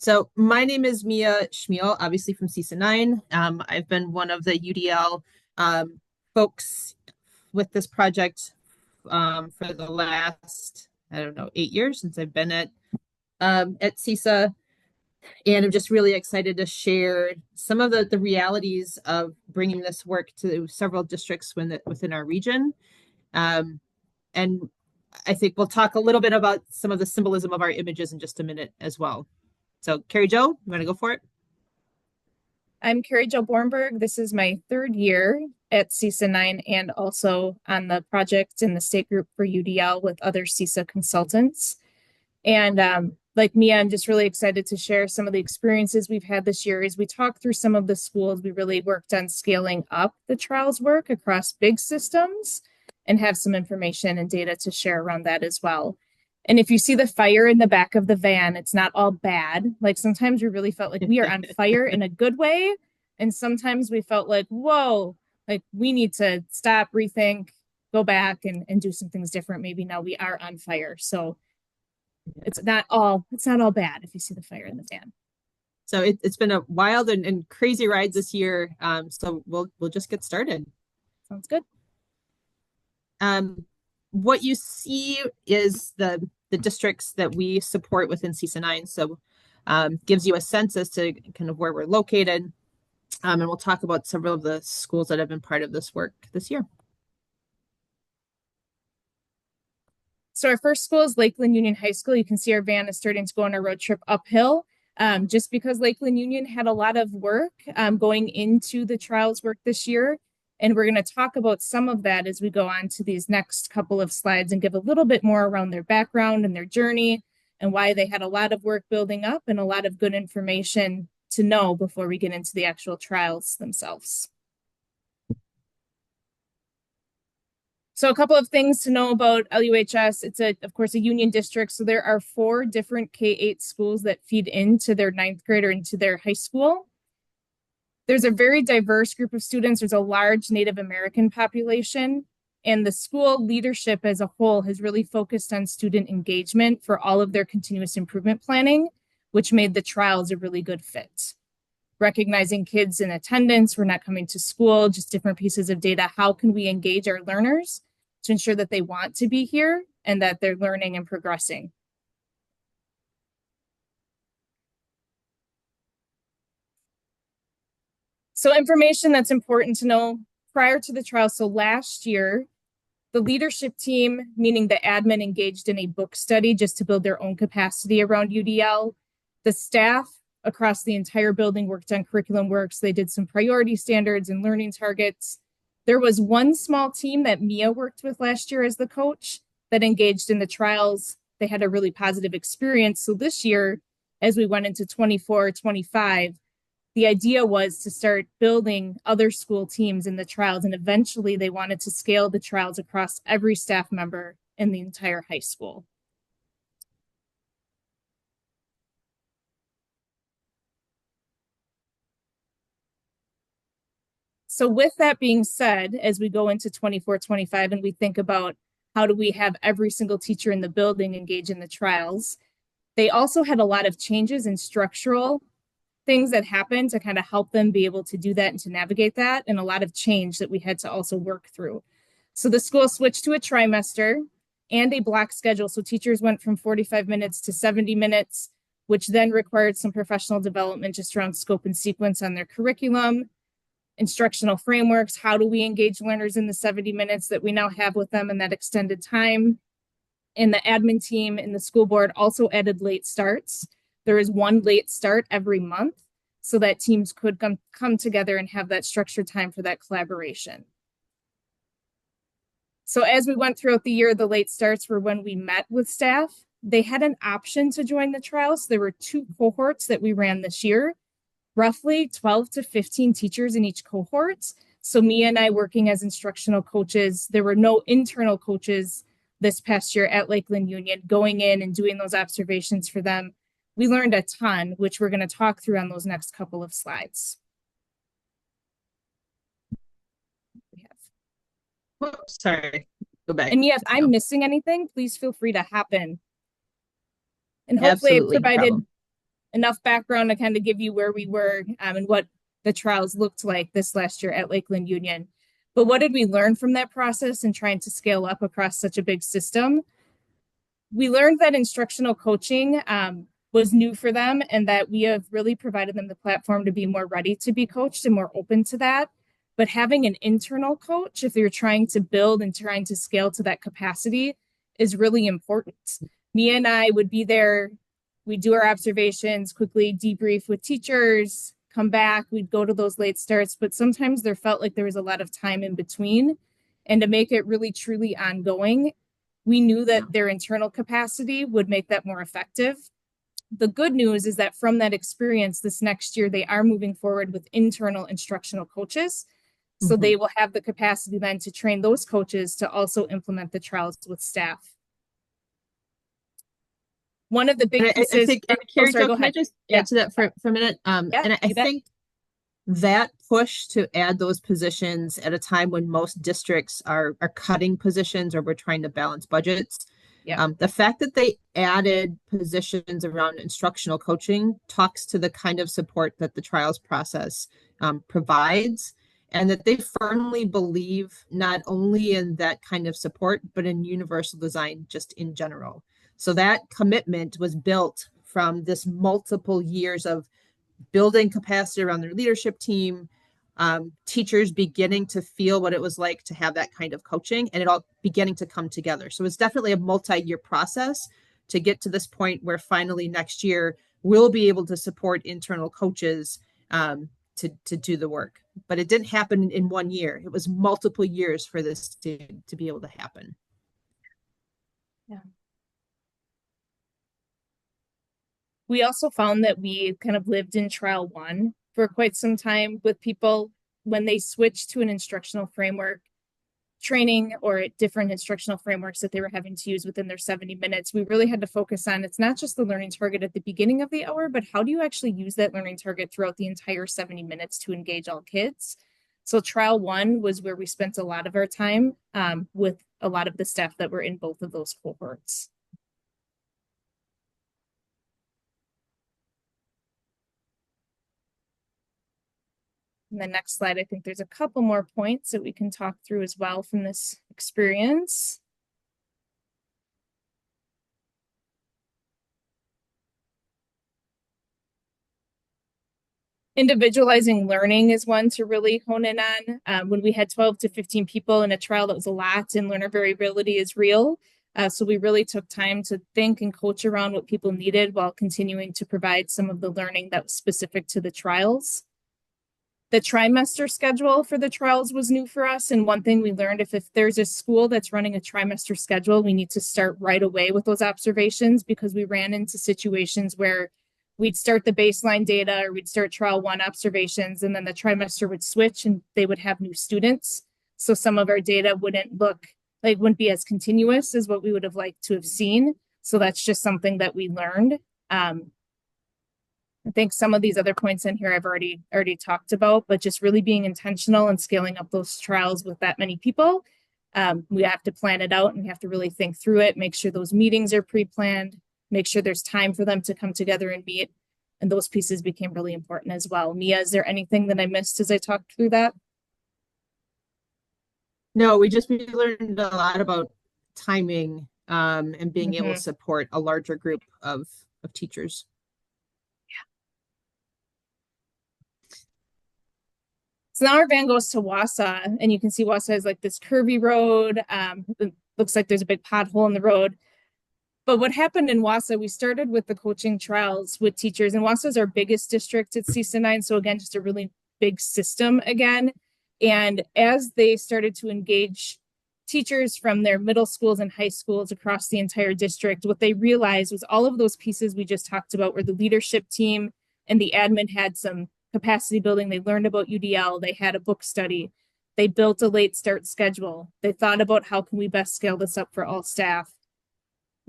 So my name is Mia Schmiel, obviously from CESA 9. I've been one of the UDL folks with this project for the last, I don't know, 8 years since I've been at CESA. And I'm just really excited to share some of the realities of bringing this work to several districts within our region. Um, and I think we'll talk a little bit about some of the symbolism of our images in just a minute as well. So, Carrie Jo, you want to go for it? I'm Carrie Jo Bornberg. This is my third year at CESA 9 and also on the project in the state group for UDL with other CESA consultants. And like me, I'm just really excited to share some of the experiences we've had this year as we talk through some of the schools. We really worked on scaling up the trials work across big systems and have some information and data to share around that as well. And if you see the fire in the back of the van, it's not all bad. Like sometimes we really felt like we are on fire in a good way. And sometimes we felt like, whoa, like we need to stop, rethink, go back and do some things different. Maybe now we are on fire. So it's not all bad if you see the fire in the van. So it's been a wild and crazy ride this year. So we'll just get started. Sounds good. What you see is the districts that we support within CESA 9. So gives you a sense as to kind of where we're located. And we'll talk about several of the schools that have been part of this work this year. So our first school is Lakeland Union High School. You can see our van is starting to go on a road trip uphill. Just because Lakeland Union had a lot of work going into the trials work this year. And we're going to talk about some of that as we go on to these next couple of slides and give a little bit more around their background and their journey and why they had a lot of work building up and a lot of good information to know before we get into the actual trials themselves. So a couple of things to know about LUHS. It's of course, a union district. So there are 4 different K-8 schools that feed into their 9th grade or into their high school. There's a very diverse group of students. There's a large Native American population, and the school leadership as a whole has really focused on student engagement for all of their continuous improvement planning, which made the trials a really good fit. Recognizing kids in attendance, we're not coming to school, just different pieces of data. How can we engage our learners to ensure that they want to be here and that they're learning and progressing? So information that's important to know prior to the trial. So last year, the leadership team, meaning the admin, engaged in a book study just to build their own capacity around UDL. The staff across the entire building worked on curriculum works. They did some priority standards and learning targets. There was one small team that Mia worked with last year as the coach that engaged in the trials. They had a really positive experience. So this year, as we went into 24, 25, the idea was to start building other school teams in the trials. And eventually they wanted to scale the trials across every staff member in the entire high school. So with that being said, as we go into 24, 25, and we think about how do we have every single teacher in the building engage in the trials, they also had a lot of changes in structural things that happened to kind of help them be able to do that and to navigate that, and a lot of change that we had to also work through. So the school switched to a trimester and a block schedule. So teachers went from 45 minutes to 70 minutes, which then required some professional development just around scope and sequence on their curriculum, instructional frameworks. How do we engage learners in the 70 minutes that we now have with them in that extended time? And the admin team and the school board also added late starts. There is one late start every month so that teams could come together and have that structured time for that collaboration. So as we went throughout the year, the late starts were when we met with staff. They had an option to join the trials. There were 2 cohorts that we ran this year, roughly 12 to 15 teachers in each cohort. So Mia and I working as instructional coaches. There were no internal coaches this past year at Lakeland Union going in and doing those observations for them. We learned a ton, which we're going to talk through on those next couple of slides. Sorry, go back. And yeah, if I'm missing anything, please feel free to hop in. And hopefully I Absolutely, no provided problem. enough background to kind of give you where we were and what the trials looked like this last year at Lakeland Union. But what did we learn from that process and trying to scale up across such a big system? We learned that instructional coaching was new for them and that we have really provided them the platform to be more ready to be coached and more open to that. But having an internal coach, if you're trying to build and trying to scale to that capacity, is really important. Mia and I would be there. We'd do our observations, quickly debrief with teachers, come back. We'd go to those late starts, but sometimes there felt like there was a lot of time in between. And to make it really truly ongoing, we knew that their internal capacity would make that more effective. The good news is that from that experience this next year, they are moving forward with internal instructional coaches. So they will have the capacity then to train those coaches to also implement the trials with staff. One of the big pieces. I think, Carrie Jo, can I just add to that for a minute? Yeah, and I think that push to add those positions at a time when most districts are cutting positions or we're trying to balance budgets. The fact that they added positions around instructional coaching talks to the kind of support that the trials process provides, and that they firmly believe not only in that kind of support, but in universal design just in general. So that commitment was built from this multiple years of building capacity around their leadership team, teachers beginning to feel what it was like to have that kind of coaching, and it all beginning to come together. So it's definitely a multi-year process to get to this point where finally next year we'll be able to support internal coaches to do the work. But it didn't happen in 1 year. It was multiple years for this to be able to happen. Yeah. We also found that we kind of lived in trial one for quite some time with people when they switched to an instructional framework training or different instructional frameworks that they were having to use within their 70 minutes. We really had to focus on, it's not just the learning target at the beginning of the hour, but how do you actually use that learning target throughout the entire 70 minutes to engage all kids? So trial one was where we spent a lot of our time with a lot of the staff that were in both of those cohorts. And the next slide, I think there's a couple more points that we can talk through as well from this experience. Individualizing learning is one to really hone in on. When we had 12 to 15 people in a trial, that was a lot, and learner variability is real. So we really took time to think and coach around what people needed while continuing to provide some of the learning that was specific to the trials. The trimester schedule for the trials was new for us. And one thing we learned, if there's a school that's running a trimester schedule, we need to start right away with those observations, because we ran into situations where we'd start the baseline data or we'd start trial one observations, and then the trimester would switch and they would have new students. So some of our data wouldn't be as continuous as what we would have liked to have seen. So that's just something that we learned. I think some of these other points in here I've already talked about, but just really being intentional and scaling up those trials with that many people. We have to plan it out and we have to really think through it, make sure those meetings are pre-planned, make sure there's time for them to come together and meet. And those pieces became really important as well. Mia, is there anything that I missed as I talked through that? No, we learned a lot about timing and being able to support a larger group of teachers. So now our van goes to Wausau, and you can see Wausau is like this curvy road. It looks like there's a big pothole in the road. But what happened in Wausau, we started with the coaching trials with teachers, and Wausau is our biggest district at CESA 9. So again, just a really big system again. And as they started to engage teachers from their middle schools and high schools across the entire district, what they realized was all of those pieces we just talked about, where the leadership team and the admin had some capacity building. They learned about UDL. They had a book study. They built a late start schedule. They thought about how can we best scale this up for all staff.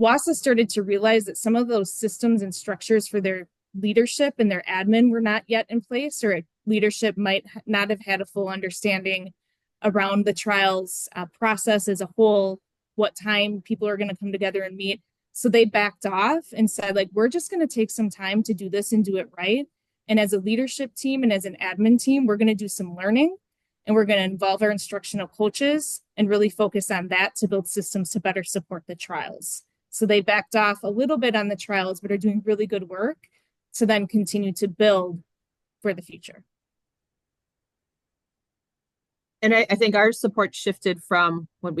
Wausau started to realize that some of those systems and structures for their leadership and their admin were not yet in place, or leadership might not have had a full understanding around the trials process as a whole, what time people are going to come together and meet. So they backed off and said, like, we're just going to take some time to do this and do it right. And as a leadership team and as an admin team, we're going to do some learning and we're going to involve our instructional coaches and really focus on that to build systems to better support the trials. So they backed off a little bit on the trials, but are doing really good work to then continue to build for the future. And I think our support shifted from when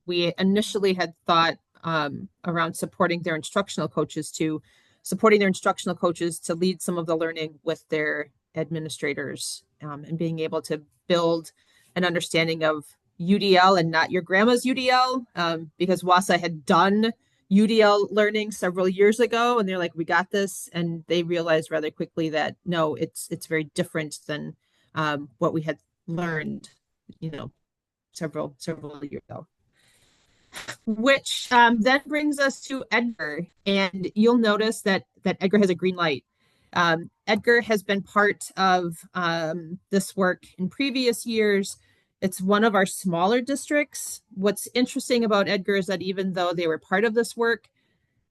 we initially had thought around supporting their instructional coaches to supporting their instructional coaches to lead some of the learning with their administrators, and being able to build an understanding of UDL and not your grandma's UDL, because WASA had done UDL learning several years ago, and they're like, we got this, and they realized rather quickly that no, it's very different than what we had learned, you know, several years ago. Which then brings us to Edgar, and you'll notice that Edgar has a green light. Edgar has been part of this work in previous years. It's one of our smaller districts. What's interesting about Edgar is that even though they were part of this work,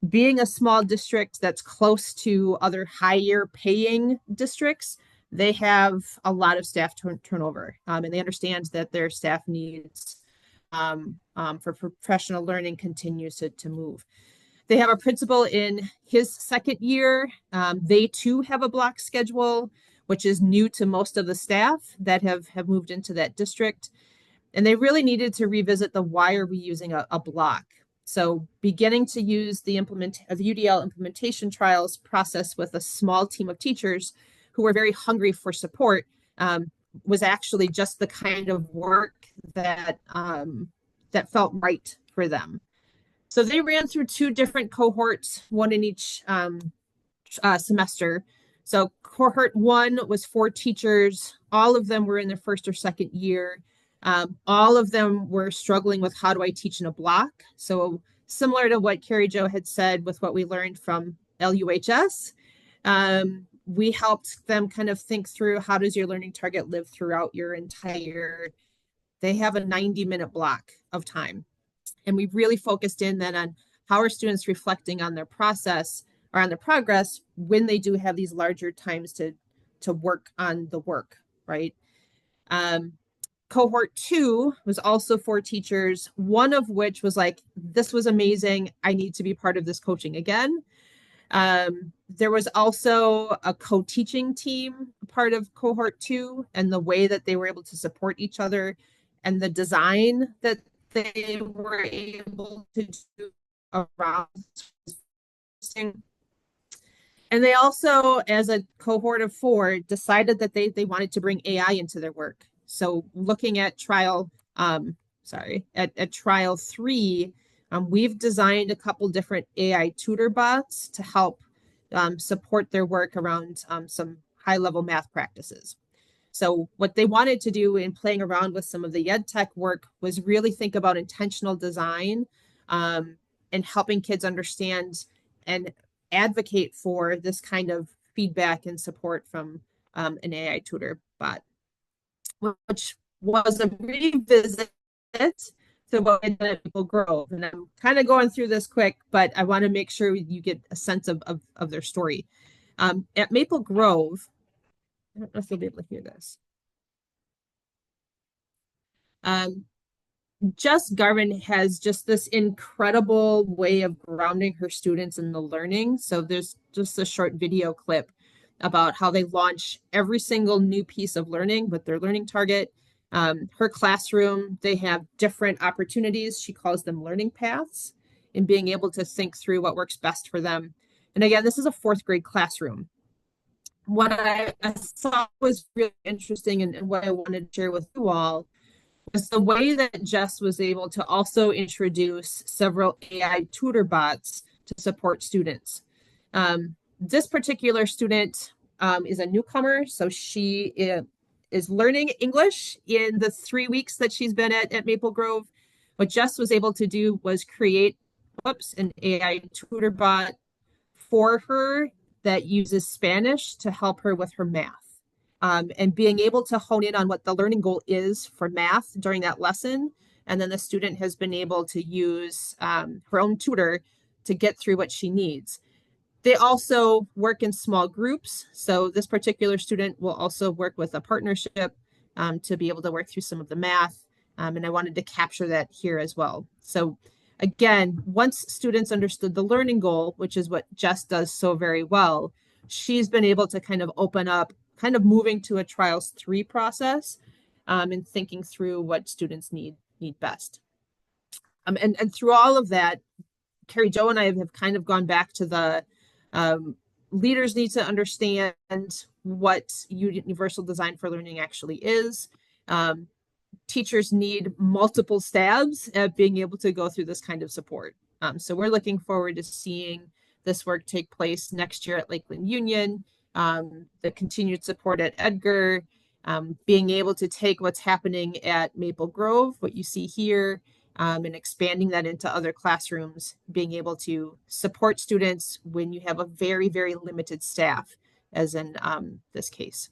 being a small district that's close to other higher paying districts, they have a lot of staff turnover, and they understand that their staff needs for professional learning continues to move. They have a principal in his second year. They too have a block schedule, which is new to most of the staff that have moved into that district. And they really needed to revisit the why are we using a block. So beginning to use the UDL implementation trials process with a small team of teachers who were very hungry for support, was actually just the kind of work that that felt right for them. So they ran through two different cohorts, one in each semester. So cohort one was 4 teachers. All of them were in their first or second year. All of them were struggling with how do I teach in a block. So similar to what Carrie Jo had said with what we learned from LUHS, we helped them kind of think through how does your learning target live throughout your entire, they have a 90-minute block of time. And we really focused in then on how are students reflecting on their process or on their progress when they do have these larger times to work on the work, right? Cohort 2 was also 4 teachers, one of which was like, this was amazing. I need to be part of this coaching again. There was also a co-teaching team, part of cohort 2, and the way that they were able to support each other and the design that they were able to do around. And they also, as a cohort of 4, decided that they wanted to bring AI into their work. So looking at trial, at trial 3, we've designed a couple different AI tutor bots to help support their work around some high-level math practices. So what they wanted to do in playing around with some of the EdTech work was really think about intentional design, and helping kids understand and advocate for this kind of feedback and support from an AI tutor bot, which was a revisit to what we did at Maple Grove. And I'm kind of going through this quick, but I want to make sure you get a sense of their story. At Maple Grove, I don't know if you'll be able to hear this. Jess Garvin has just this incredible way of grounding her students in the learning. So there's just a short video clip about how they launch every single new piece of learning with their learning target. Her classroom, they have different opportunities. She calls them learning paths, and being able to think through what works best for them. And again, this is a 4th grade classroom. What I saw was really interesting, and what I wanted to share with you all was the way that Jess was able to also introduce several AI tutor bots to support students. This particular student is a newcomer, so she is learning English in the 3 weeks that she's been at Maple Grove. What Jess was able to do was create an AI tutor bot for her that uses Spanish to help her with her math. And being able to hone in on what the learning goal is for math during that lesson. And then the student has been able to use her own tutor to get through what she needs. They also work in small groups. So this particular student will also work with a partnership to be able to work through some of the math. And I wanted to capture that here as well. So again, once students understood the learning goal, which is what Jess does so very well, she's been able to kind of open up, kind of moving to a trials 3 process and thinking through what students need best. And through all of that, Carrie Jo and I have kind of gone back to the leaders need to understand what universal design for learning actually is. Teachers need multiple stabs at being able to go through this kind of support. So we're looking forward to seeing this work take place next year at Lakeland Union, the continued support at Edgar, being able to take what's happening at Maple Grove, what you see here, and expanding that into other classrooms, being able to support students when you have a very, very limited staff, as in this case.